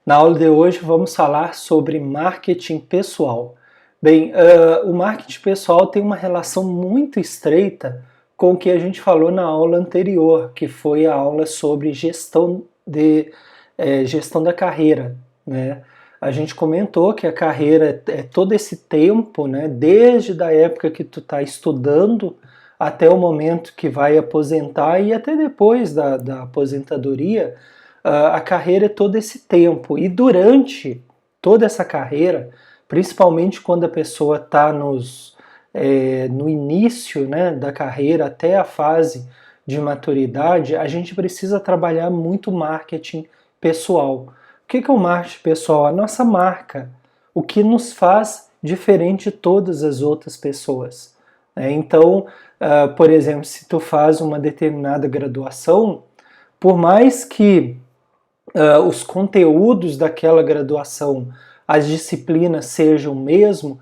Na aula de hoje vamos falar sobre marketing pessoal. Bem, o marketing pessoal tem uma relação muito estreita com o que a gente falou na aula anterior, que foi a aula sobre gestão da carreira, né? A gente comentou que a carreira é todo esse tempo, né? Desde a época que tu está estudando até o momento que vai aposentar e até depois da aposentadoria. A carreira é todo esse tempo, e durante toda essa carreira, principalmente quando a pessoa está no início, né, da carreira até a fase de maturidade, a gente precisa trabalhar muito marketing pessoal. O que é o marketing pessoal? A nossa marca, o que nos faz diferente de todas as outras pessoas, né? Então, por exemplo, se tu faz uma determinada graduação, por mais que os conteúdos daquela graduação, as disciplinas sejam o mesmo,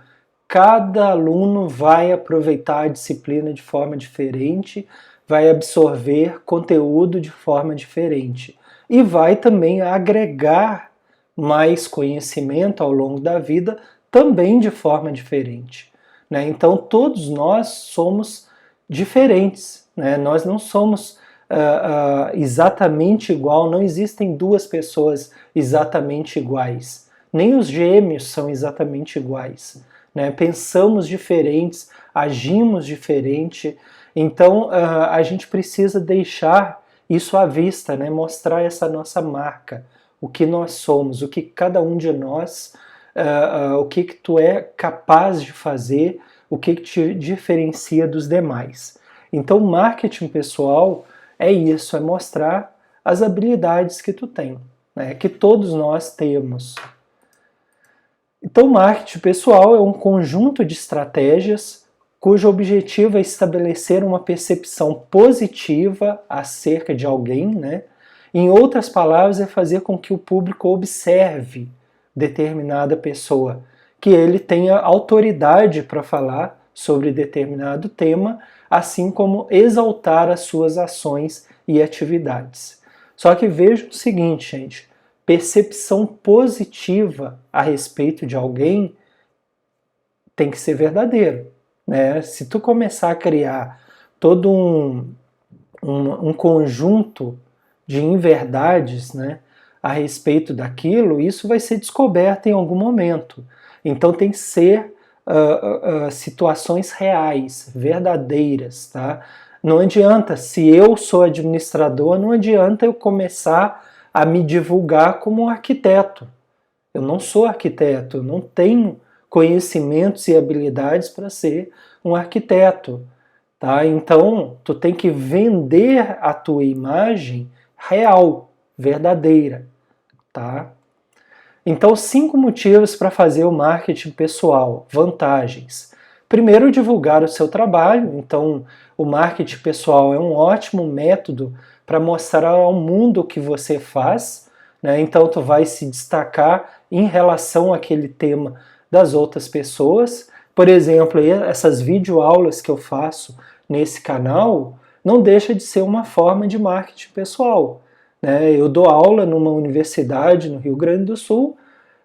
cada aluno vai aproveitar a disciplina de forma diferente, vai absorver conteúdo de forma diferente e vai também agregar mais conhecimento ao longo da vida também de forma diferente, né? Então todos nós somos diferentes, né? Nós não somos exatamente igual, não existem duas pessoas exatamente iguais, nem os gêmeos são exatamente iguais, né? Pensamos diferentes, agimos diferente, então a gente precisa deixar isso à vista, né? Mostrar essa nossa marca, o que nós somos, o que cada um de nós, o que tu é capaz de fazer, o que te diferencia dos demais. Então, marketing pessoal é isso, é mostrar as habilidades que tu tem, né, que todos nós temos. Então, marketing pessoal é um conjunto de estratégias cujo objetivo é estabelecer uma percepção positiva acerca de alguém, né? Em outras palavras, é fazer com que o público observe determinada pessoa, que ele tenha autoridade para falar sobre determinado tema, assim como exaltar as suas ações e atividades. Só que veja o seguinte, gente, percepção positiva a respeito de alguém tem que ser verdadeiro, né? Se tu começar a criar todo um conjunto de inverdades, né, a respeito daquilo, isso vai ser descoberto em algum momento. Então tem que ser situações reais, verdadeiras, tá? Não adianta, se eu sou administrador, não adianta eu começar a me divulgar como arquiteto. Eu não sou arquiteto, eu não tenho conhecimentos e habilidades para ser um arquiteto, tá? Então, tu tem que vender a tua imagem real, verdadeira, tá? Então, 5 motivos para fazer o marketing pessoal, vantagens. Primeiro, divulgar o seu trabalho. Então, o marketing pessoal é um ótimo método para mostrar ao mundo o que você faz, né? Então, tu vai se destacar em relação àquele tema das outras pessoas. Por exemplo, essas videoaulas que eu faço nesse canal não deixa de ser uma forma de marketing pessoal, né? Eu dou aula numa universidade no Rio Grande do Sul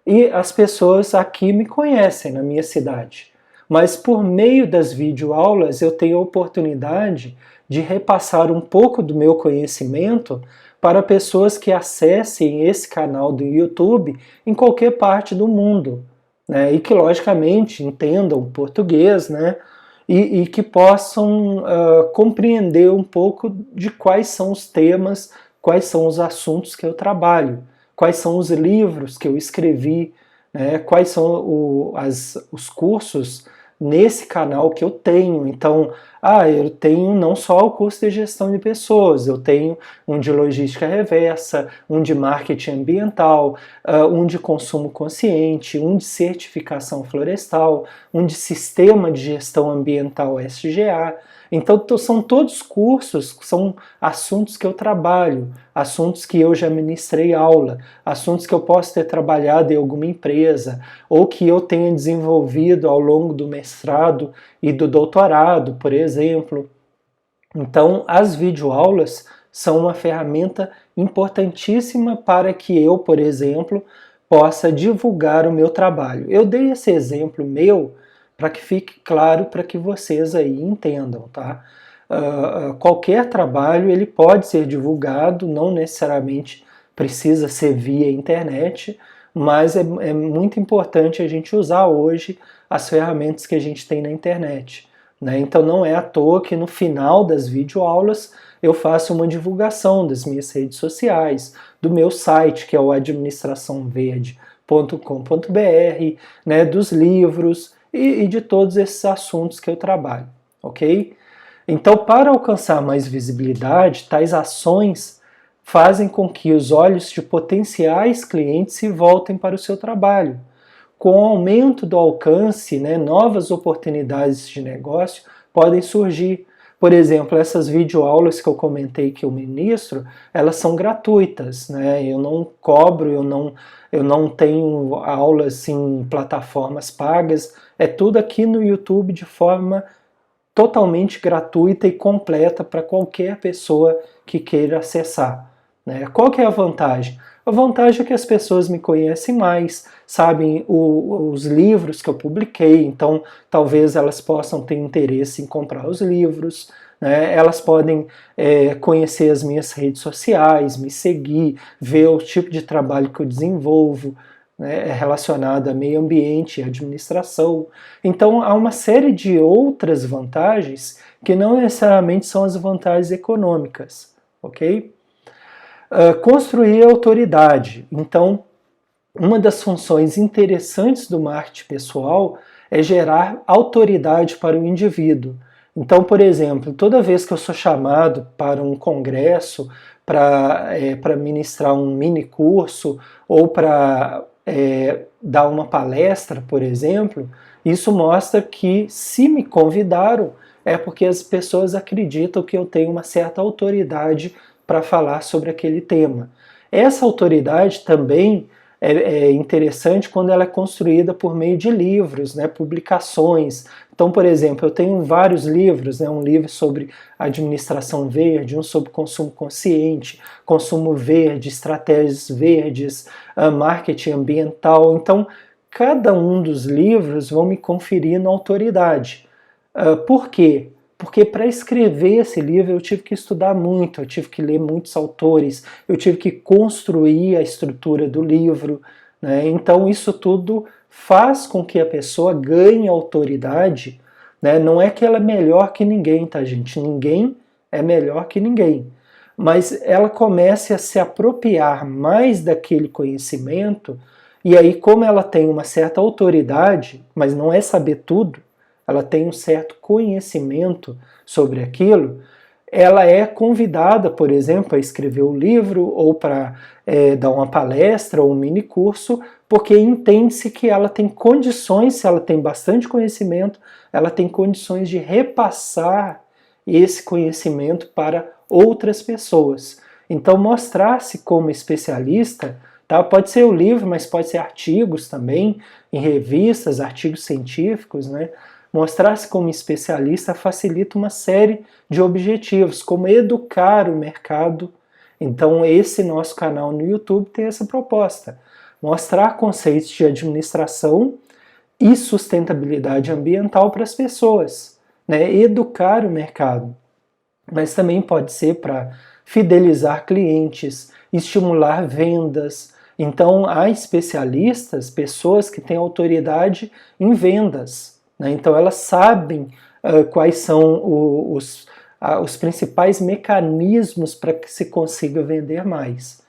e as pessoas aqui me conhecem na minha cidade. Mas por meio das videoaulas eu tenho a oportunidade de repassar um pouco do meu conhecimento para pessoas que acessem esse canal do YouTube em qualquer parte do mundo, né? E que logicamente entendam português, né? E que possam compreender um pouco de quais são os temas, quais são os assuntos que eu trabalho, quais são os livros que eu escrevi, né? Quais são os cursos nesse canal que eu tenho. Então, eu tenho não só o curso de gestão de pessoas, eu tenho um de logística reversa, um de marketing ambiental, um de consumo consciente, um de certificação florestal, um de sistema de gestão ambiental SGA. Então, são todos cursos, são assuntos que eu trabalho, assuntos que eu já ministrei aula, assuntos que eu posso ter trabalhado em alguma empresa, ou que eu tenha desenvolvido ao longo do mestrado e do doutorado, por exemplo. Então, as videoaulas são uma ferramenta importantíssima para que eu, por exemplo, possa divulgar o meu trabalho. Eu dei esse exemplo meu para que fique claro, para que vocês aí entendam, tá? Qualquer trabalho ele pode ser divulgado, não necessariamente precisa ser via internet, mas é muito importante a gente usar hoje as ferramentas que a gente tem na internet, né? Então não é à toa que no final das videoaulas eu faço uma divulgação das minhas redes sociais, do meu site, que é o administraçãoverde.com.br, né, dos livros e de todos esses assuntos que eu trabalho, ok? Então, para alcançar mais visibilidade, tais ações fazem com que os olhos de potenciais clientes se voltem para o seu trabalho. Com o aumento do alcance, né, novas oportunidades de negócio podem surgir. Por exemplo, essas videoaulas que eu comentei que eu ministro, elas são gratuitas, né? Eu não cobro, eu não tenho aulas em plataformas pagas, é tudo aqui no YouTube de forma totalmente gratuita e completa para qualquer pessoa que queira acessar, né? Qual que é a vantagem? A vantagem é que as pessoas me conhecem mais, sabem os livros que eu publiquei, então talvez elas possam ter interesse em comprar os livros, né? Elas podem conhecer as minhas redes sociais, me seguir, ver o tipo de trabalho que eu desenvolvo, né, relacionado a meio ambiente e administração. Então há uma série de outras vantagens que não necessariamente são as vantagens econômicas, ok? Construir autoridade. Então, uma das funções interessantes do marketing pessoal é gerar autoridade para o indivíduo. Então, por exemplo, toda vez que eu sou chamado para um congresso, para ministrar um mini curso ou para dar uma palestra, por exemplo, isso mostra que se me convidaram é porque as pessoas acreditam que eu tenho uma certa autoridade para falar sobre aquele tema. Essa autoridade também é interessante quando ela é construída por meio de livros, né, publicações. Então, por exemplo, eu tenho vários livros, né, um livro sobre administração verde, um sobre consumo consciente, consumo verde, estratégias verdes, marketing ambiental. Então, cada um dos livros vão me conferindo autoridade. Por quê? Porque para escrever esse livro eu tive que estudar muito, eu tive que ler muitos autores, eu tive que construir a estrutura do livro, né? Então isso tudo faz com que a pessoa ganhe autoridade, né? Não é que ela é melhor que ninguém, tá, gente? Ninguém é melhor que ninguém. Mas ela comece a se apropriar mais daquele conhecimento, e aí, como ela tem uma certa autoridade, mas não é saber tudo, ela tem um certo conhecimento sobre aquilo, ela é convidada, por exemplo, a escrever o livro ou para dar uma palestra ou um mini curso, porque entende-se que ela tem condições, se ela tem bastante conhecimento, ela tem condições de repassar esse conhecimento para outras pessoas. Então, mostrar-se como especialista, tá? Pode ser o livro, mas pode ser artigos também, em revistas, artigos científicos, né? Mostrar-se como especialista facilita uma série de objetivos, como educar o mercado. Então, esse nosso canal no YouTube tem essa proposta: mostrar conceitos de administração e sustentabilidade ambiental para as pessoas, né? Educar o mercado. Mas também pode ser para fidelizar clientes, estimular vendas. Então, há especialistas, pessoas que têm autoridade em vendas. Então elas sabem quais são os principais mecanismos para que se consiga vender mais.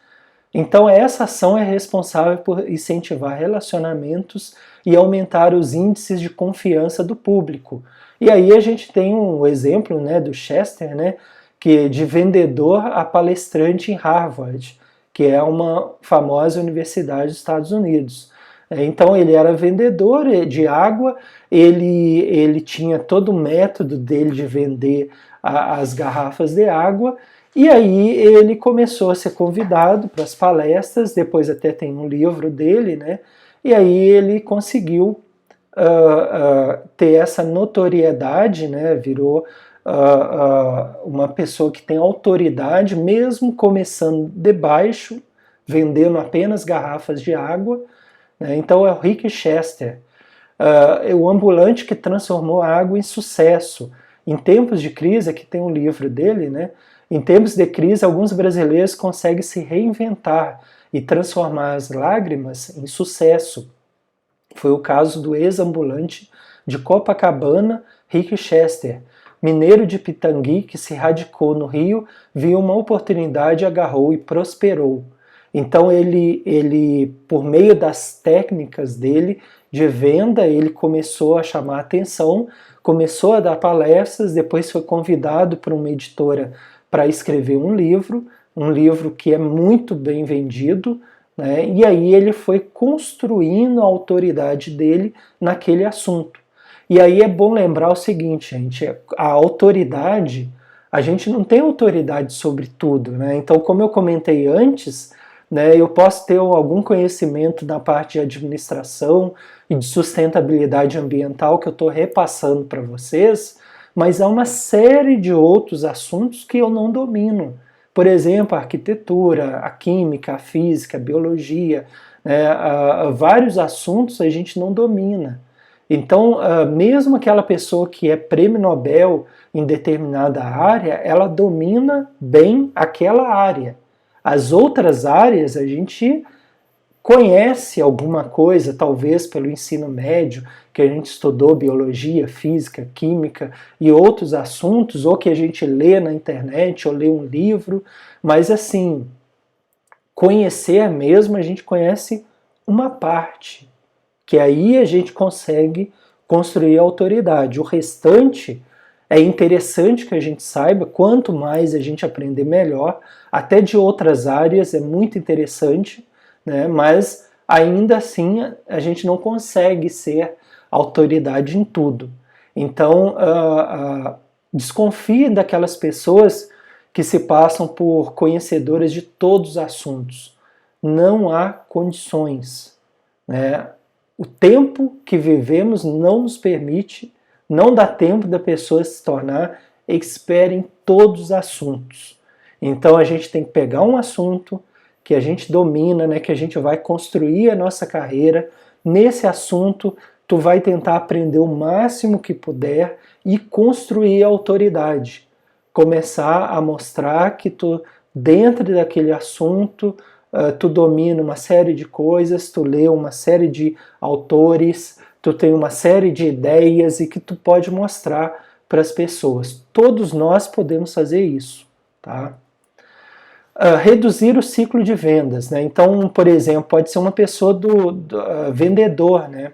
Então essa ação é responsável por incentivar relacionamentos e aumentar os índices de confiança do público. E aí a gente tem um exemplo, né, do Chester, né, que é de vendedor a palestrante em Harvard, que é uma famosa universidade dos Estados Unidos. Então ele era vendedor de água, ele tinha todo o método dele de vender as garrafas de água, e aí ele começou a ser convidado para as palestras, depois até tem um livro dele, né? E aí ele conseguiu ter essa notoriedade, né? Virou uma pessoa que tem autoridade, mesmo começando de baixo, vendendo apenas garrafas de água, né? Então é o Rick Chester, o ambulante que transformou a água em sucesso. Em tempos de crise, aqui tem um livro dele, né? Em tempos de crise, alguns brasileiros conseguem se reinventar e transformar as lágrimas em sucesso. Foi o caso do ex-ambulante de Copacabana, Rick Chester, mineiro de Pitangui que se radicou no Rio, viu uma oportunidade, agarrou e prosperou. Então ele, por meio das técnicas dele de venda, ele começou a chamar a atenção, começou a dar palestras, depois foi convidado por uma editora para escrever um livro que é muito bem vendido, né? E aí ele foi construindo a autoridade dele naquele assunto. E aí é bom lembrar o seguinte, gente, a autoridade, a gente não tem autoridade sobre tudo, né? Então, como eu comentei antes, né, eu posso ter algum conhecimento na parte de administração e de sustentabilidade ambiental que eu estou repassando para vocês, mas há uma série de outros assuntos que eu não domino. Por exemplo, a arquitetura, a química, a física, a biologia, né, vários assuntos a gente não domina. Então, mesmo aquela pessoa que é prêmio Nobel em determinada área, ela domina bem aquela área. As outras áreas a gente conhece alguma coisa, talvez pelo ensino médio, que a gente estudou biologia, física, química e outros assuntos, ou que a gente lê na internet, ou lê um livro, mas assim, conhecer mesmo, a gente conhece uma parte, que aí a gente consegue construir a autoridade. O restante é interessante que a gente saiba, quanto mais a gente aprender melhor, até de outras áreas é muito interessante, né? Mas ainda assim a gente não consegue ser autoridade em tudo. Então, desconfie daquelas pessoas que se passam por conhecedoras de todos os assuntos. Não há condições, né? O tempo que vivemos não nos permite, não dá tempo da pessoa se tornar expert em todos os assuntos. Então a gente tem que pegar um assunto que a gente domina, né, que a gente vai construir a nossa carreira. Nesse assunto, tu vai tentar aprender o máximo que puder e construir a autoridade. Começar a mostrar que tu, dentro daquele assunto, tu domina uma série de coisas, tu lê uma série de autores, tu tem uma série de ideias e que tu pode mostrar para as pessoas. Todos nós podemos fazer isso, tá? Reduzir o ciclo de vendas, né? Então, por exemplo, pode ser uma pessoa do vendedor, né?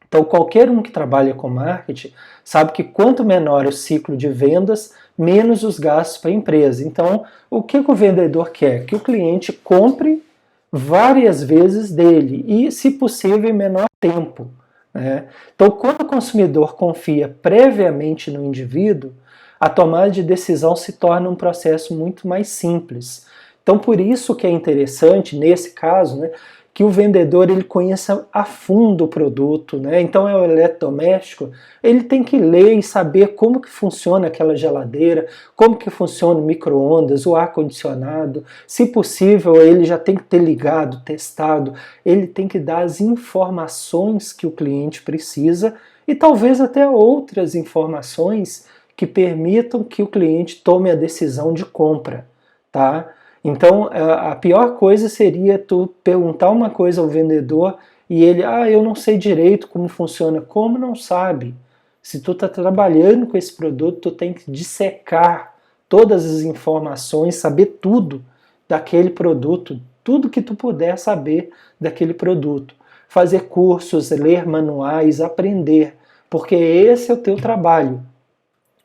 Então, qualquer um que trabalha com marketing sabe que quanto menor o ciclo de vendas, menos os gastos para a empresa. Então, o que o vendedor quer? Que o cliente compre várias vezes dele e, se possível, em menor tempo, né? Então, quando o consumidor confia previamente no indivíduo, a tomada de decisão se torna um processo muito mais simples. Então, por isso que é interessante, nesse caso, né, que o vendedor ele conheça a fundo o produto, né? Então é o eletrodoméstico, ele tem que ler e saber como que funciona aquela geladeira, como que funciona o micro-ondas, o ar-condicionado, se possível ele já tem que ter ligado, testado, ele tem que dar as informações que o cliente precisa e talvez até outras informações que permitam que o cliente tome a decisão de compra, tá? Então, a pior coisa seria tu perguntar uma coisa ao vendedor e ele, eu não sei direito como funciona. Como não sabe? Se tu está trabalhando com esse produto, tu tem que dissecar todas as informações, saber tudo daquele produto, tudo que tu puder saber daquele produto. Fazer cursos, ler manuais, aprender, porque esse é o teu trabalho.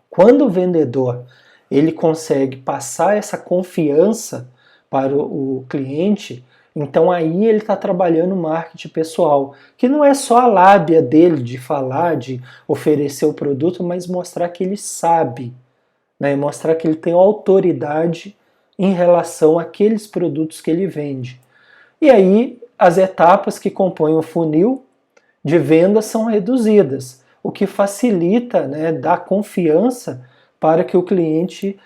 Quando o vendedor ele consegue passar essa confiança para o cliente, então aí ele está trabalhando marketing pessoal, que não é só a lábia dele de falar, de oferecer o produto, mas mostrar que ele sabe, né? Mostrar que ele tem autoridade em relação àqueles produtos que ele vende. E aí as etapas que compõem o funil de venda são reduzidas, o que facilita, né, dar confiança para que o cliente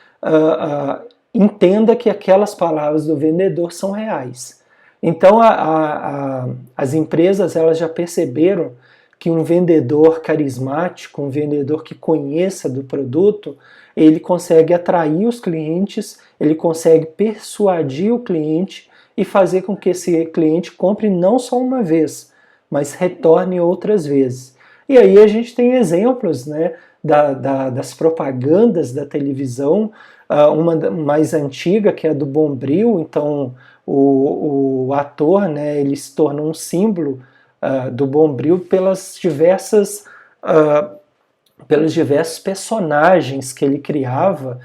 entenda que aquelas palavras do vendedor são reais. Então as empresas elas já perceberam que um vendedor carismático, um vendedor que conheça do produto, ele consegue atrair os clientes, ele consegue persuadir o cliente e fazer com que esse cliente compre não só uma vez, mas retorne outras vezes. E aí a gente tem exemplos, né, das propagandas da televisão, uma mais antiga, que é a do Bombril. Então o ator, né, ele se tornou um símbolo do Bombril pelos diversos personagens que ele criava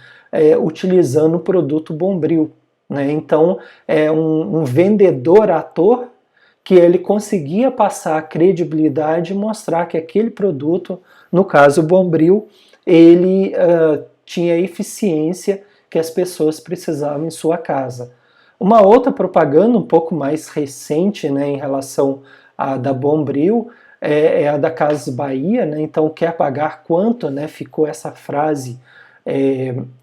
utilizando o produto Bombril, né? Então é um vendedor ator que ele conseguia passar a credibilidade e mostrar que aquele produto, no caso o Bombril, ele tinha a eficiência que as pessoas precisavam em sua casa. Uma outra propaganda um pouco mais recente, né, em relação à da Bombril, é a da Casas Bahia, né? Então, quer pagar quanto, né? Ficou essa frase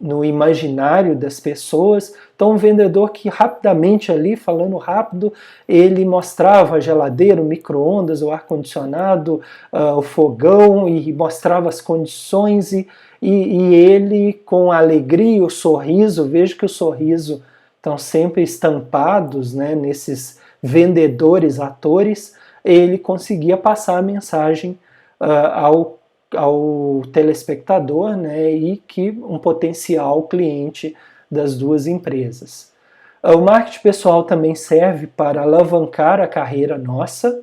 no imaginário das pessoas. Então, um vendedor que rapidamente ali, falando rápido, ele mostrava a geladeira, o micro-ondas, o ar-condicionado, o fogão, e mostrava as condições, e ele, com a alegria, o sorriso, vejo que o sorriso estão sempre estampados, né, nesses vendedores, atores, ele conseguia passar a mensagem ao telespectador, né, e que um potencial cliente das duas empresas. O marketing pessoal também serve para alavancar a carreira nossa.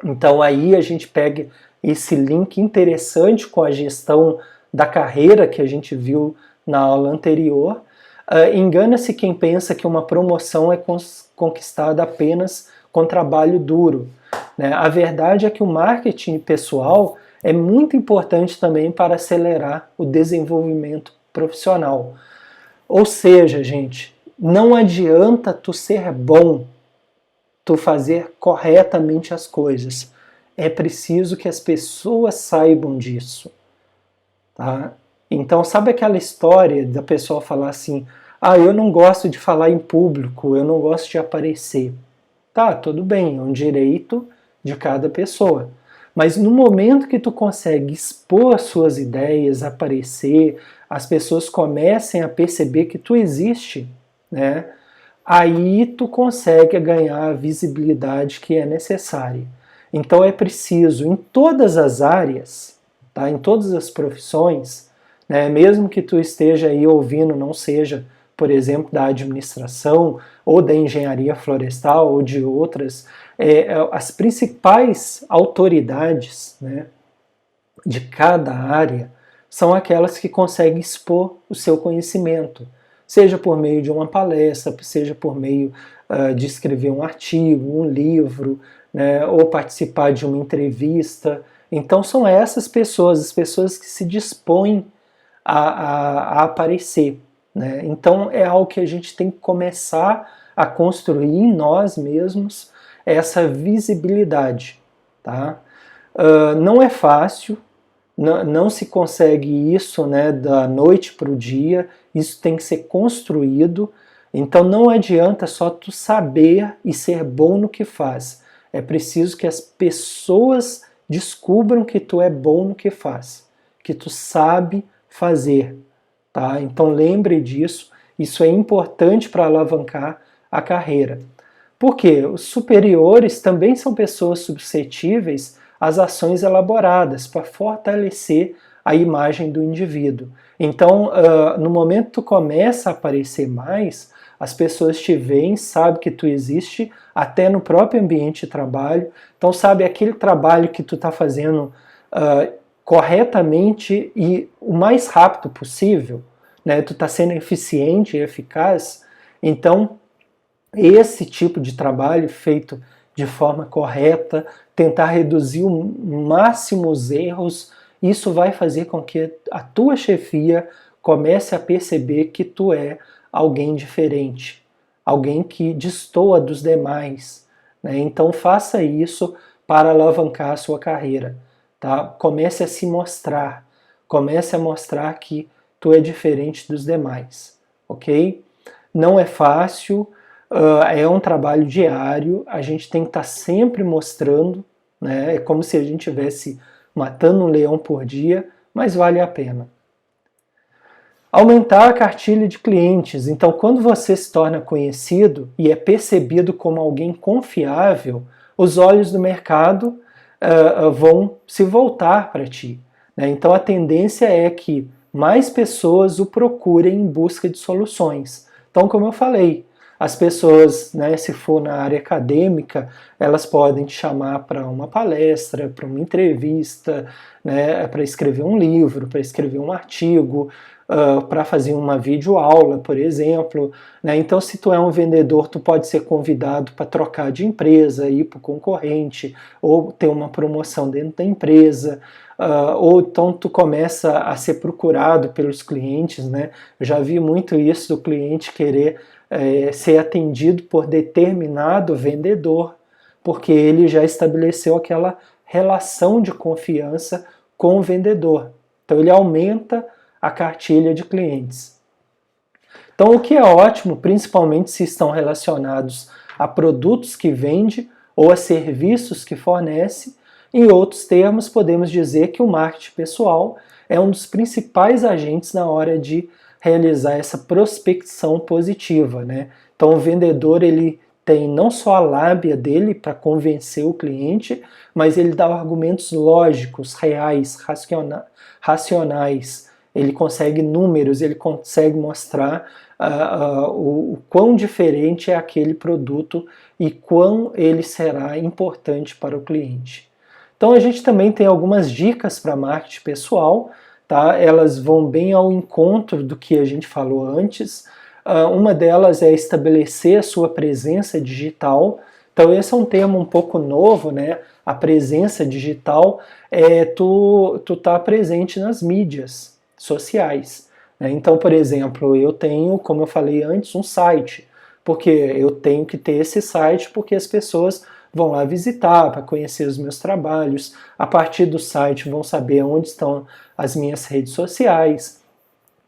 Então aí a gente pega esse link interessante com a gestão da carreira que a gente viu na aula anterior. Engana-se quem pensa que uma promoção é conquistada apenas com trabalho duro, né? A verdade é que o marketing pessoal é muito importante também para acelerar o desenvolvimento profissional. Ou seja, gente, não adianta tu ser bom, tu fazer corretamente as coisas. É preciso que as pessoas saibam disso, tá? Então, sabe aquela história da pessoa falar assim: ah, eu não gosto de falar em público, eu não gosto de aparecer. Tá, tudo bem, é um direito de cada pessoa. Mas no momento que tu consegue expor as suas ideias, aparecer, as pessoas comecem a perceber que tu existe, né? Aí tu consegue ganhar a visibilidade que é necessária. Então é preciso, em todas as áreas, tá? Em todas as profissões, né? Mesmo que tu esteja aí ouvindo, não seja, por exemplo, da administração ou da engenharia florestal ou de outras, as principais autoridades, né, de cada área são aquelas que conseguem expor o seu conhecimento, seja por meio de uma palestra, seja por meio de escrever um artigo, um livro, né, ou participar de uma entrevista. Então são essas pessoas, as pessoas que se dispõem a aparecer, né? Então é algo que a gente tem que começar a construir em nós mesmos, essa visibilidade, tá? Não é fácil, não se consegue isso, né, da noite para o dia, isso tem que ser construído. Então não adianta só tu saber e ser bom no que faz, é preciso que as pessoas descubram que tu é bom no que faz, que tu sabe fazer, tá? Então lembre disso, isso é importante para alavancar a carreira. Porque os superiores também são pessoas suscetíveis às ações elaboradas para fortalecer a imagem do indivíduo. Então, no momento que tu começa a aparecer mais, as pessoas te veem, sabem que tu existe, até no próprio ambiente de trabalho. Então, sabe, aquele trabalho que tu está fazendo corretamente e o mais rápido possível, né? Tu está sendo eficiente e eficaz. Então, esse tipo de trabalho feito de forma correta, tentar reduzir o máximo os erros, isso vai fazer com que a tua chefia comece a perceber que tu é alguém diferente, alguém que destoa dos demais, né? Então faça isso para alavancar a sua carreira, tá? Comece a se mostrar, comece a mostrar que tu é diferente dos demais, ok? Não é fácil, é um trabalho diário, a gente tem que estar sempre mostrando, né? É como se a gente estivesse matando um leão por dia, mas vale a pena. Aumentar a cartilha de clientes. Então, quando você se torna conhecido e é percebido como alguém confiável, os olhos do mercado vão se voltar para ti, né? Então, a tendência é que mais pessoas o procurem em busca de soluções. Então, como eu falei, as pessoas, né, se for na área acadêmica, elas podem te chamar para uma palestra, para uma entrevista, né, para escrever um livro, para escrever um artigo, para fazer uma videoaula, por exemplo, né? Então, se tu é um vendedor, tu pode ser convidado para trocar de empresa, ir para o concorrente, ou ter uma promoção dentro da empresa, ou então tu começa a ser procurado pelos clientes, né? Eu já vi muito isso do cliente querer ser atendido por determinado vendedor, porque ele já estabeleceu aquela relação de confiança com o vendedor. Então ele aumenta a cartilha de clientes. Então, o que é ótimo, principalmente se estão relacionados a produtos que vende ou a serviços que fornece. Em outros termos, podemos dizer que o marketing pessoal é um dos principais agentes na hora de realizar essa prospecção positiva, né? Então, o vendedor ele tem não só a lábia dele para convencer o cliente, mas ele dá argumentos lógicos, reais, racionais. Ele consegue números, ele consegue mostrar o quão diferente é aquele produto e quão ele será importante para o cliente. Então a gente também tem algumas dicas para marketing pessoal, tá? Elas vão bem ao encontro do que a gente falou antes. Uma delas é estabelecer a sua presença digital. Então esse é um termo um pouco novo, né? A presença digital é tu tá presente nas mídias sociais. Né? Então, por exemplo, eu tenho, como eu falei antes, um site, porque eu tenho que ter esse site porque as pessoas vão lá visitar para conhecer os meus trabalhos. A partir do site vão saber onde estão as minhas redes sociais.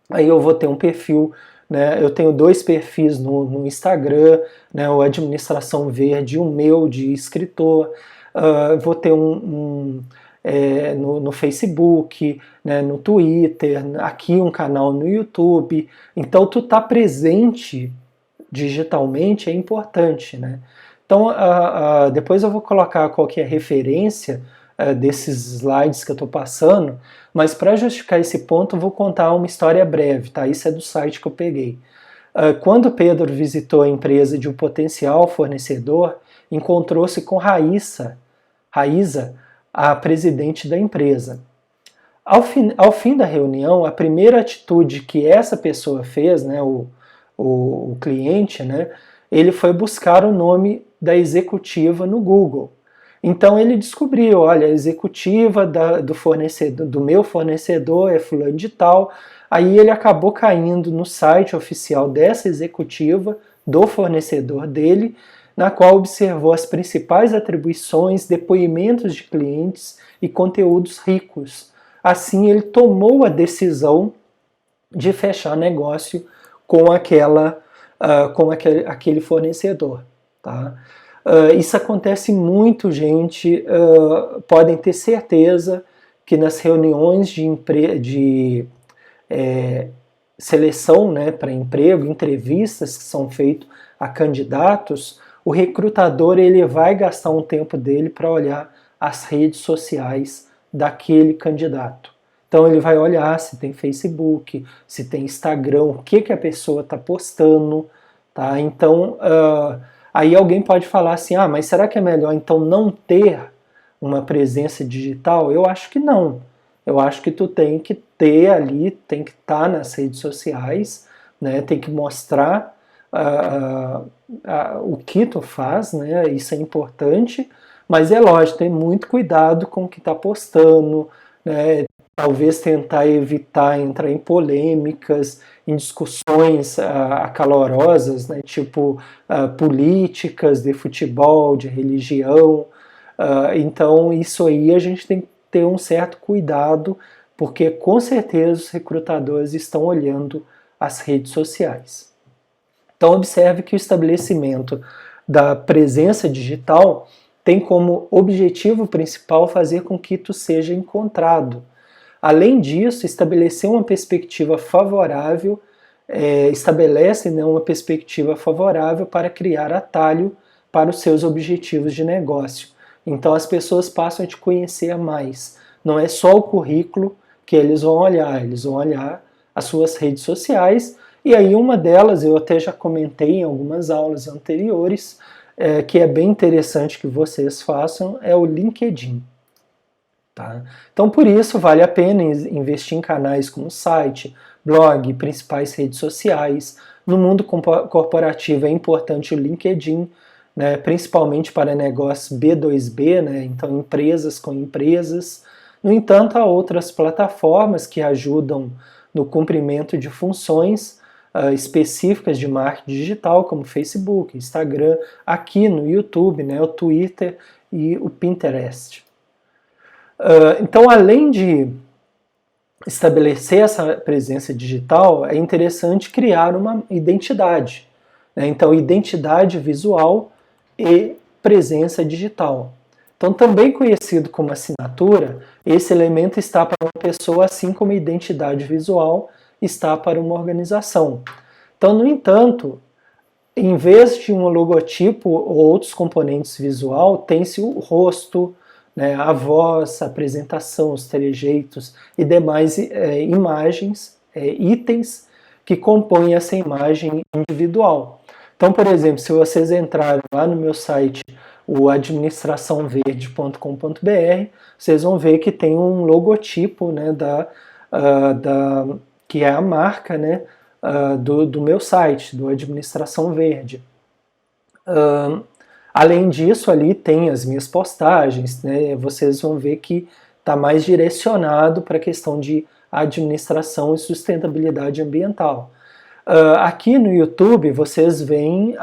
Aí eu vou ter um perfil, né? Eu tenho 2 perfis no Instagram, né? O Administração Verde e o meu de escritor. Vou ter no Facebook, né, no Twitter, aqui um canal no YouTube. Então, tu tá presente digitalmente é importante, né? Então, depois eu vou colocar qual que é a referência desses slides que eu estou passando, mas para justificar esse ponto eu vou contar uma história breve, tá? Isso é do site que eu peguei. Quando Pedro visitou a empresa de um potencial fornecedor, encontrou-se com Raíssa, a presidente da empresa. Ao fim da reunião, a primeira atitude que essa pessoa fez, né, o cliente, né, ele foi buscar o nome da executiva no Google. Então ele descobriu, olha, a executiva do fornecedor, do meu fornecedor é fulano de tal. Aí ele acabou caindo no site oficial dessa executiva, do fornecedor dele, na qual observou as principais atribuições, depoimentos de clientes e conteúdos ricos. Assim, ele tomou a decisão de fechar negócio com aquele fornecedor. Tá? Isso acontece muito, gente. Podem ter certeza que nas reuniões de seleção, né, para emprego, entrevistas que são feitas a candidatos, o recrutador ele vai gastar um tempo dele para olhar as redes sociais daquele candidato. Então ele vai olhar se tem Facebook, se tem Instagram, o que a pessoa está postando, tá? Então aí alguém pode falar assim, mas será que é melhor então não ter uma presença digital? Eu acho que não. Eu acho que tu tem que ter ali, tem que estar nas redes sociais, né? Tem que mostrar o que tu faz, né? Isso é importante, mas é lógico, tem muito cuidado com o que está postando, né? Talvez tentar evitar entrar em polêmicas, em discussões acalorosas, né? Tipo políticas, de futebol, de religião. Então isso aí a gente tem que ter um certo cuidado, porque com certeza os recrutadores estão olhando as redes sociais. Então observe que o estabelecimento da presença digital tem como objetivo principal fazer com que tu seja encontrado. Além disso, estabelecer uma perspectiva favorável, estabelece, né, uma perspectiva favorável para criar atalho para os seus objetivos de negócio. Então as pessoas passam a te conhecer mais. Não é só o currículo que eles vão olhar as suas redes sociais, e aí uma delas, eu até já comentei em algumas aulas anteriores, que é bem interessante que vocês façam, é o LinkedIn. Tá? Então por isso vale a pena investir em canais como site, blog, principais redes sociais. No mundo corporativo é importante o LinkedIn, né, principalmente para negócios B2B, né, então empresas com empresas. No entanto, há outras plataformas que ajudam no cumprimento de funções específicas de marketing digital, como Facebook, Instagram, aqui no YouTube, né, o Twitter e o Pinterest. Então, além de estabelecer essa presença digital, é interessante criar uma identidade, né? Então, identidade visual e presença digital. Então, também conhecido como assinatura, esse elemento está para uma pessoa, assim como a identidade visual está para uma organização. Então, no entanto, em vez de um logotipo ou outros componentes visual, tem-se o rosto, né, a voz, a apresentação, os trejeitos e demais imagens, itens que compõem essa imagem individual. Então, por exemplo, se vocês entrarem lá no meu site, o administraçãoverde.com.br, vocês vão ver que tem um logotipo, né, que é a marca, né, do meu site, do Administração Verde. Além disso, ali tem as minhas postagens, né, vocês vão ver que está mais direcionado para a questão de administração e sustentabilidade ambiental. Aqui no YouTube vocês veem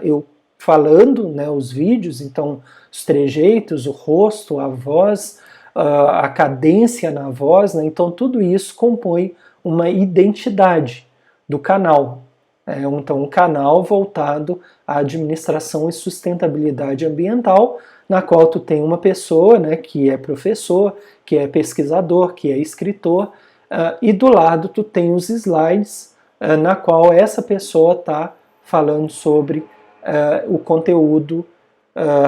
eu falando, né, os vídeos, então os trejeitos, o rosto, a voz, a cadência na voz, né, então tudo isso compõe uma identidade do canal. Então um canal voltado à administração e sustentabilidade ambiental, na qual tu tem uma pessoa, né, que é professor, que é pesquisador, que é escritor, e do lado tu tem os slides, na qual essa pessoa está falando sobre o conteúdo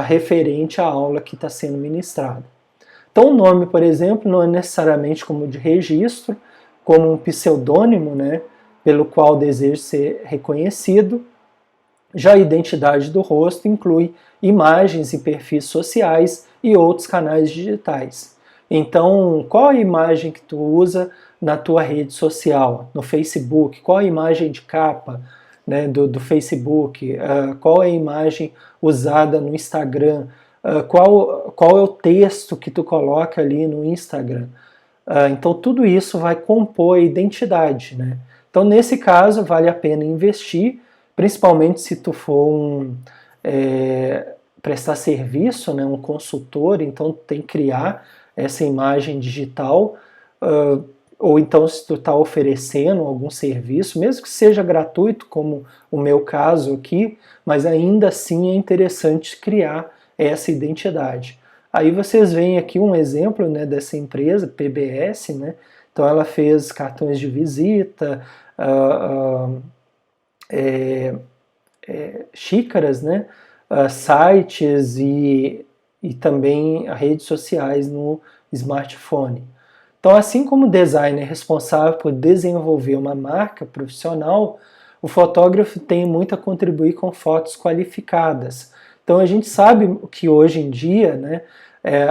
referente à aula que está sendo ministrada. Então o nome, por exemplo, não é necessariamente como de registro, como um pseudônimo, né, pelo qual deseja ser reconhecido. Já a identidade do rosto inclui imagens e perfis sociais e outros canais digitais. Então, qual a imagem que tu usa na tua rede social, no Facebook? Qual a imagem de capa, né, do Facebook? Qual é a imagem usada no Instagram? Qual é o texto que tu coloca ali no Instagram? Então, tudo isso vai compor a identidade, né? Então, nesse caso, vale a pena investir, principalmente se tu for prestar serviço, né, um consultor, então tem que criar essa imagem digital, ou então se tu está oferecendo algum serviço, mesmo que seja gratuito, como o meu caso aqui, mas ainda assim é interessante criar essa identidade. Aí vocês veem aqui um exemplo, né, dessa empresa, PBS, né? Então ela fez cartões de visita, xícaras, né, sites e também redes sociais no smartphone. Então, assim como o designer é responsável por desenvolver uma marca profissional, o fotógrafo tem muito a contribuir com fotos qualificadas. Então, a gente sabe que hoje em dia, né,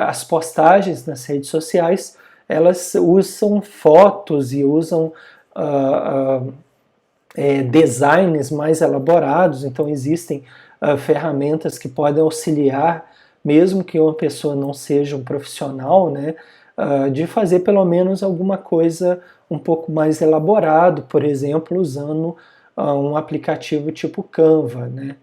as postagens nas redes sociais, elas usam fotos e usam designs mais elaborados, então existem ferramentas que podem auxiliar, mesmo que uma pessoa não seja um profissional, né, de fazer pelo menos alguma coisa um pouco mais elaborado, por exemplo, usando um aplicativo tipo Canva, né.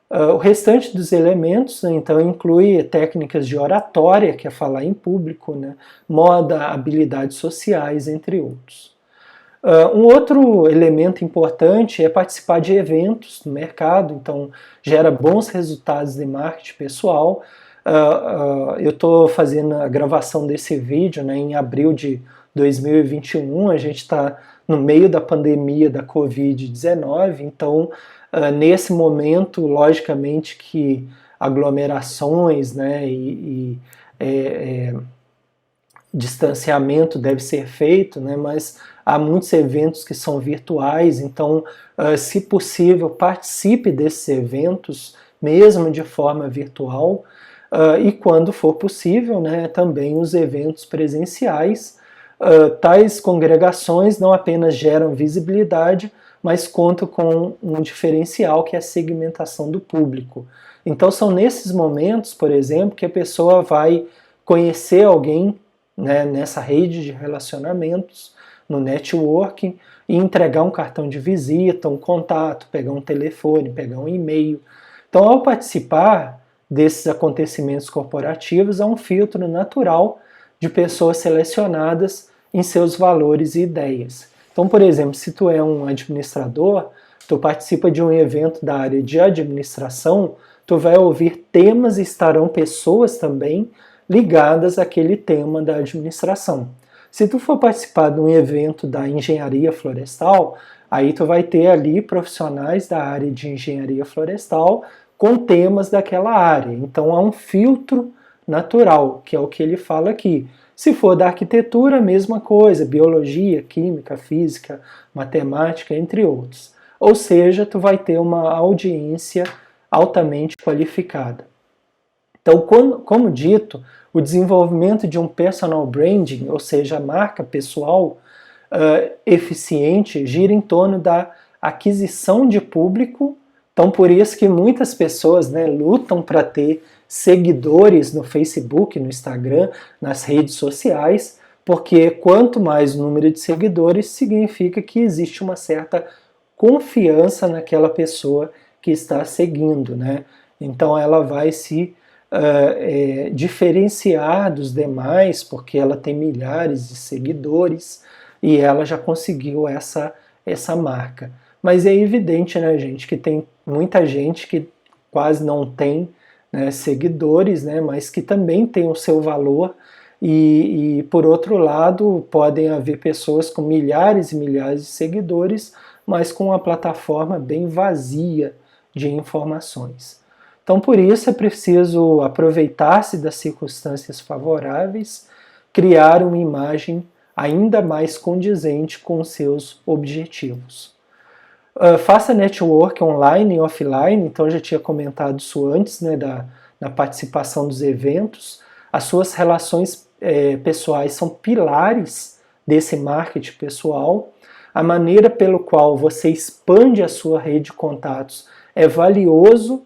O restante dos elementos, né, então, inclui técnicas de oratória, que é falar em público, né, moda, habilidades sociais, entre outros. Um outro elemento importante é participar de eventos no mercado, então gera bons resultados de marketing pessoal. Eu estou fazendo a gravação desse vídeo, né, em abril de 2021, a gente está no meio da pandemia da Covid-19, então nesse momento, logicamente que aglomerações, né, distanciamento deve ser feito, né, mas há muitos eventos que são virtuais, então, se possível, participe desses eventos, mesmo de forma virtual, e quando for possível, né, também os eventos presenciais. Tais congregações não apenas geram visibilidade, mas contam com um diferencial que é a segmentação do público. Então são nesses momentos, por exemplo, que a pessoa vai conhecer alguém, né, nessa rede de relacionamentos, no networking, e entregar um cartão de visita, um contato, pegar um telefone, pegar um e-mail. Então, ao participar desses acontecimentos corporativos, há um filtro natural de pessoas selecionadas em seus valores e ideias. Então, por exemplo, se tu é um administrador, tu participa de um evento da área de administração, tu vai ouvir temas e estarão pessoas também ligadas àquele tema da administração. Se tu for participar de um evento da engenharia florestal, aí tu vai ter ali profissionais da área de engenharia florestal com temas daquela área. Então há um filtro natural, que é o que ele fala aqui. Se for da arquitetura, a mesma coisa, biologia, química, física, matemática, entre outros. Ou seja, tu vai ter uma audiência altamente qualificada. Então, como dito, o desenvolvimento de um personal branding, ou seja, a marca pessoal eficiente, gira em torno da aquisição de público. Então, por isso que muitas pessoas, né, lutam para ter seguidores no Facebook, no Instagram, nas redes sociais, porque quanto mais o número de seguidores, significa que existe uma certa confiança naquela pessoa que está seguindo, né? Então ela vai se diferenciar dos demais, porque ela tem milhares de seguidores e ela já conseguiu essa marca. Mas é evidente, né, gente, que tem muita gente que quase não tem, né, seguidores, né, mas que também tem o seu valor. E por outro lado, podem haver pessoas com milhares e milhares de seguidores, mas com uma plataforma bem vazia de informações. Então, por isso é preciso aproveitar-se das circunstâncias favoráveis, criar uma imagem ainda mais condizente com os seus objetivos. Faça network online e offline, então eu já tinha comentado isso antes, né, da participação dos eventos. As suas relações pessoais são pilares desse marketing pessoal. A maneira pelo qual você expande a sua rede de contatos é valioso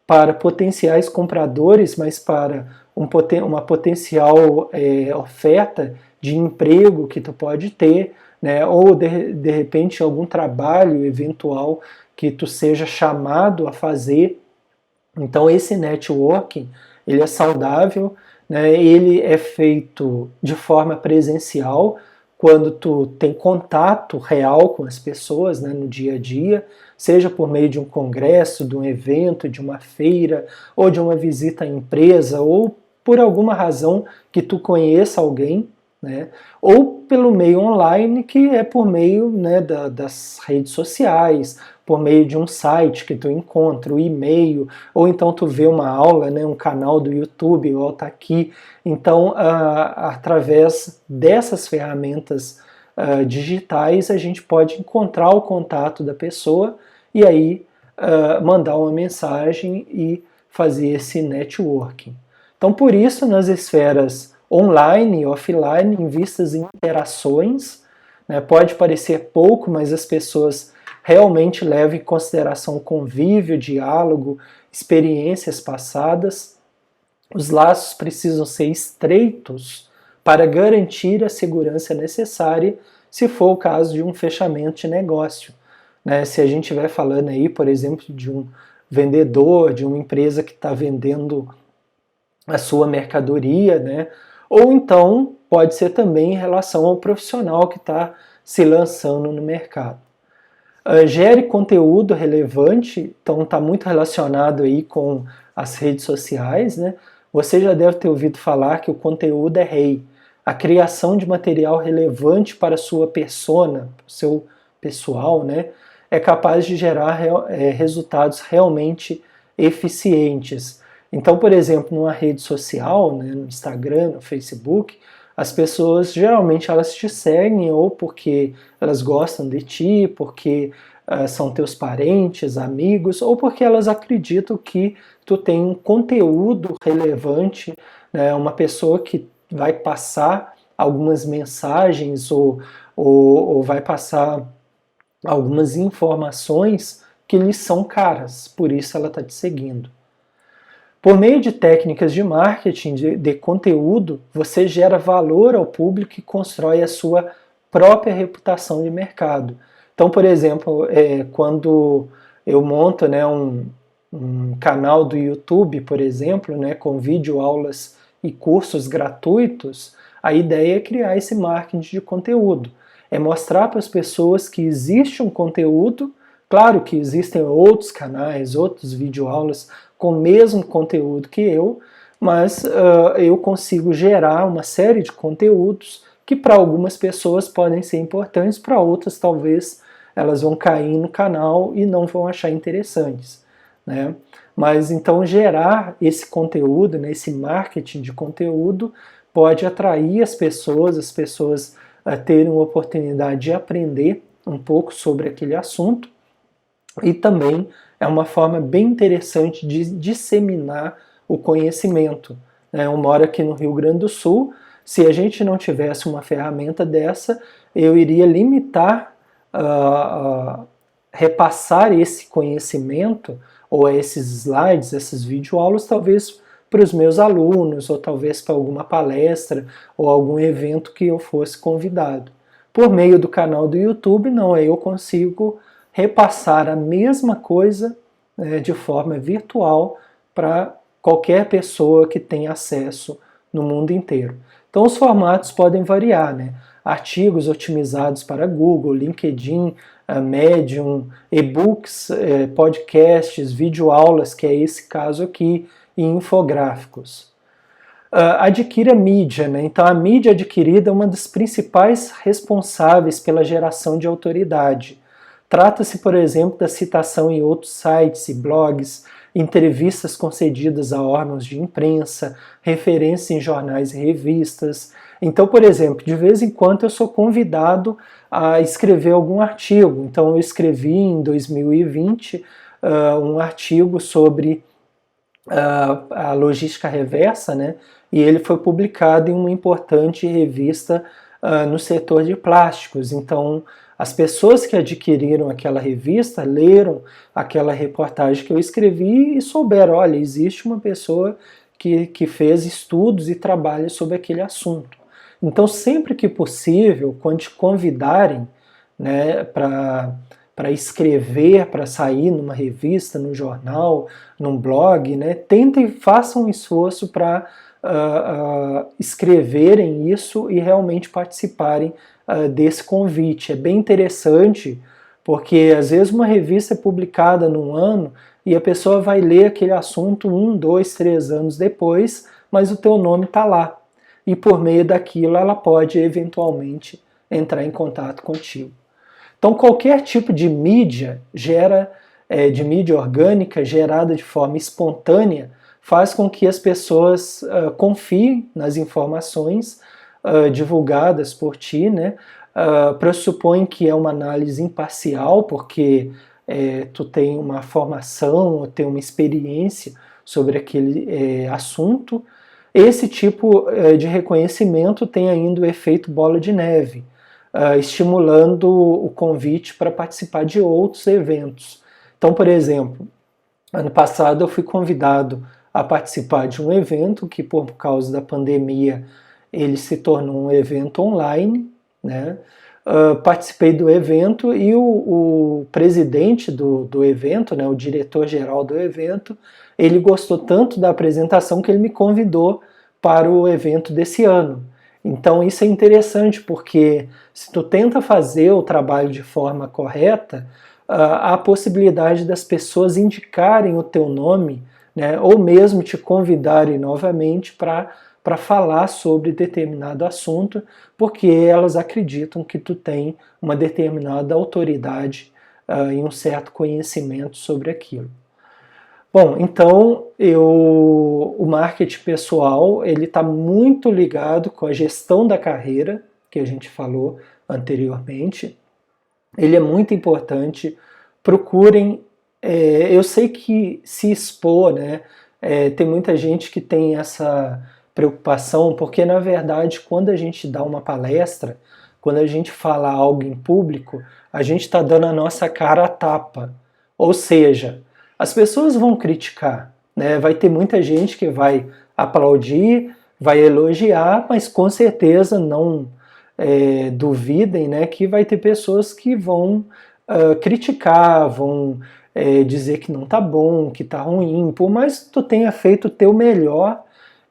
para potenciais compradores, mas para uma potencial oferta de emprego que tu pode ter, né? Ou de repente algum trabalho eventual que tu seja chamado a fazer. Então esse networking, ele é saudável, né? Ele é feito de forma presencial, quando tu tem contato real com as pessoas, né, no dia a dia, seja por meio de um congresso, de um evento, de uma feira, ou de uma visita à empresa, ou por alguma razão que tu conheça alguém, né, ou pelo meio online, que é por meio, né, das redes sociais, por meio de um site que tu encontra, o e-mail, ou então tu vê uma aula, né, um canal do YouTube, igual tá aqui. Então, através dessas ferramentas digitais, a gente pode encontrar o contato da pessoa e aí mandar uma mensagem e fazer esse networking. Então, por isso, nas esferas online e offline, invistas em interações, né, pode parecer pouco, mas as pessoas realmente levam em consideração convívio, diálogo, experiências passadas. Os laços precisam ser estreitos para garantir a segurança necessária se for o caso de um fechamento de negócio. Né? Se a gente estiver falando aí, por exemplo, de um vendedor, de uma empresa que está vendendo a sua mercadoria, né? Ou então pode ser também em relação ao profissional que está se lançando no mercado. Gere conteúdo relevante, então está muito relacionado aí com as redes sociais, né? Você já deve ter ouvido falar que o conteúdo é rei. A criação de material relevante para a sua persona, para o seu pessoal, né? É capaz de gerar resultados realmente eficientes. Então, por exemplo, numa rede social, né, no Instagram, no Facebook, as pessoas geralmente elas te seguem ou porque elas gostam de ti, porque são teus parentes, amigos, ou porque elas acreditam que tu tem um conteúdo relevante, né, uma pessoa que vai passar algumas mensagens ou vai passar algumas informações que lhes são caras, por isso ela está te seguindo. Por meio de técnicas de marketing, de conteúdo, você gera valor ao público e constrói a sua própria reputação de mercado. Então, por exemplo, quando eu monto, né, um canal do YouTube, por exemplo, né, com videoaulas e cursos gratuitos, a ideia é criar esse marketing de conteúdo. É mostrar para as pessoas que existe um conteúdo, claro que existem outros canais, outros videoaulas com o mesmo conteúdo que eu, mas eu consigo gerar uma série de conteúdos que para algumas pessoas podem ser importantes, para outras talvez elas vão cair no canal e não vão achar interessantes, né? Mas então gerar esse conteúdo, né, esse marketing de conteúdo pode atrair as pessoas terem uma oportunidade de aprender um pouco sobre aquele assunto e também é uma forma bem interessante de disseminar o conhecimento. Eu moro aqui no Rio Grande do Sul, se a gente não tivesse uma ferramenta dessa, eu iria limitar, repassar esse conhecimento ou esses slides, essas videoaulas, talvez para os meus alunos, ou talvez para alguma palestra ou algum evento que eu fosse convidado. Por meio do canal do YouTube, não, eu consigo repassar a mesma coisa de forma virtual para qualquer pessoa que tenha acesso no mundo inteiro. Então os formatos podem variar, né? Artigos otimizados para Google, LinkedIn, Medium, e-books, podcasts, videoaulas, que é esse caso aqui, e infográficos. Adquira mídia, né? Então a mídia adquirida é uma das principais responsáveis pela geração de autoridade. Trata-se, por exemplo, da citação em outros sites e blogs, entrevistas concedidas a órgãos de imprensa, referências em jornais e revistas. Então, por exemplo, de vez em quando eu sou convidado a escrever algum artigo. Então, eu escrevi em 2020 um artigo sobre a logística reversa, né? E ele foi publicado em uma importante revista no setor de plásticos. Então, as pessoas que adquiriram aquela revista leram aquela reportagem que eu escrevi e souberam, olha, existe uma pessoa que fez estudos e trabalha sobre aquele assunto. Então, sempre que possível, quando te convidarem, né, para escrever, para sair numa revista, num jornal, num blog, né, tentem, façam um esforço para escreverem isso e realmente participarem desse convite. É bem interessante, porque às vezes uma revista é publicada num ano e a pessoa vai ler aquele assunto 1, 2, 3 anos depois, mas o teu nome está lá. E por meio daquilo ela pode eventualmente entrar em contato contigo. Então qualquer tipo de mídia de mídia orgânica gerada de forma espontânea faz com que as pessoas confiem nas informações divulgadas por ti, né? Pressupõe que é uma análise imparcial, porque tu tem uma formação, ou tem uma experiência sobre aquele assunto. Esse tipo de reconhecimento tem ainda o efeito bola de neve, estimulando o convite para participar de outros eventos. Então, por exemplo, ano passado eu fui convidado a participar de um evento que, por causa da pandemia, ele se tornou um evento online, né? Participei do evento e o presidente do evento, né, o diretor-geral do evento, ele gostou tanto da apresentação que ele me convidou para o evento desse ano. Então isso é interessante porque se tu tenta fazer o trabalho de forma correta, há a possibilidade das pessoas indicarem o teu nome, né, ou mesmo te convidarem novamente para falar sobre determinado assunto, porque elas acreditam que tu tem uma determinada autoridade e um certo conhecimento sobre aquilo. Bom, então o marketing pessoal ele está muito ligado com a gestão da carreira, que a gente falou anteriormente. Ele é muito importante. Procurem, eu sei que se expor, né? Tem muita gente que tem essa preocupação, porque na verdade quando a gente dá uma palestra, quando a gente fala algo em público, a gente está dando a nossa cara a tapa. Ou seja, as pessoas vão criticar, né? Vai ter muita gente que vai aplaudir, vai elogiar, mas com certeza não duvidem, né, que vai ter pessoas que vão criticar, vão dizer que não tá bom, que tá ruim, por mais que tu tenha feito o teu melhor,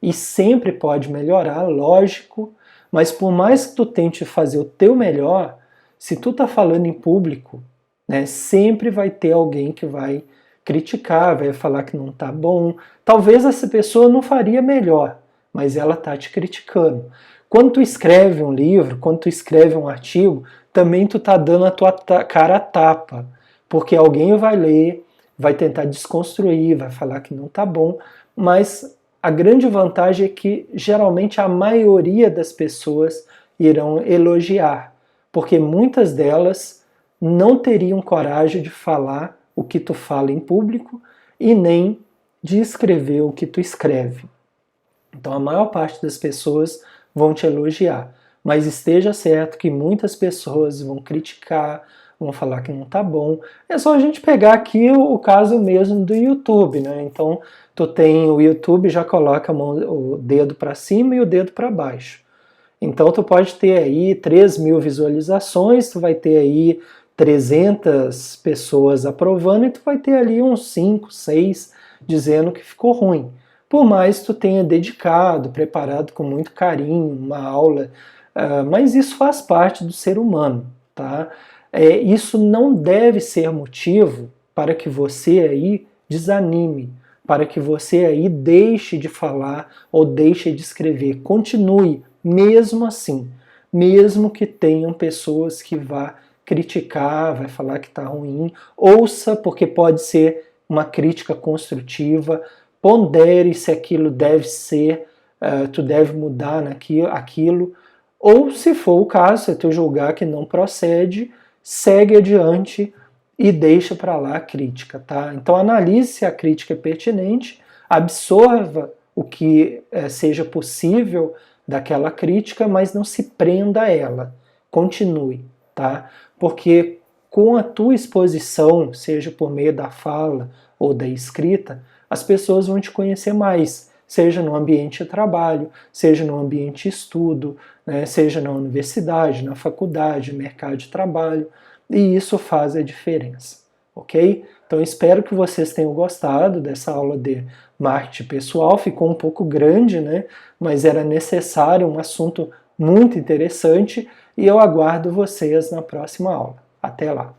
e sempre pode melhorar, lógico, mas por mais que tu tente fazer o teu melhor, se tu tá falando em público, né, sempre vai ter alguém que vai criticar, vai falar que não tá bom. Talvez essa pessoa não faria melhor, mas ela tá te criticando. Quando tu escreve um livro, quando tu escreve um artigo, também tu tá dando a tua cara a tapa, porque alguém vai ler, vai tentar desconstruir, vai falar que não tá bom, mas a grande vantagem é que geralmente a maioria das pessoas irão elogiar, porque muitas delas não teriam coragem de falar o que tu fala em público e nem de escrever o que tu escreve. Então a maior parte das pessoas vão te elogiar, mas esteja certo que muitas pessoas vão criticar, vão falar que não tá bom. É só a gente pegar aqui o caso mesmo do YouTube, né? Então tu tem o YouTube, já coloca o dedo para cima e o dedo para baixo. Então tu pode ter aí 3.000 visualizações, tu vai ter aí 300 pessoas aprovando e tu vai ter ali uns 5, 6 dizendo que ficou ruim. Por mais que tu tenha dedicado, preparado com muito carinho uma aula, mas isso faz parte do ser humano, tá? Isso não deve ser motivo para que você aí desanime, para que você aí deixe de falar ou deixe de escrever. Continue, mesmo assim, mesmo que tenham pessoas que vá criticar, vai falar que está ruim, ouça, porque pode ser uma crítica construtiva, pondere se aquilo deve ser, tu deve mudar aquilo, ou se for o caso, se tu julgar que não procede, segue adiante e deixa para lá a crítica, tá? Então analise se a crítica é pertinente, absorva o que seja possível daquela crítica, mas não se prenda a ela, continue, tá? Porque com a tua exposição, seja por meio da fala ou da escrita, as pessoas vão te conhecer mais, seja no ambiente de trabalho, seja no ambiente de estudo, né, seja na universidade, na faculdade, no mercado de trabalho, e isso faz a diferença, ok? Então espero que vocês tenham gostado dessa aula de marketing pessoal, ficou um pouco grande, né, mas era necessário, um assunto muito interessante, e eu aguardo vocês na próxima aula. Até lá!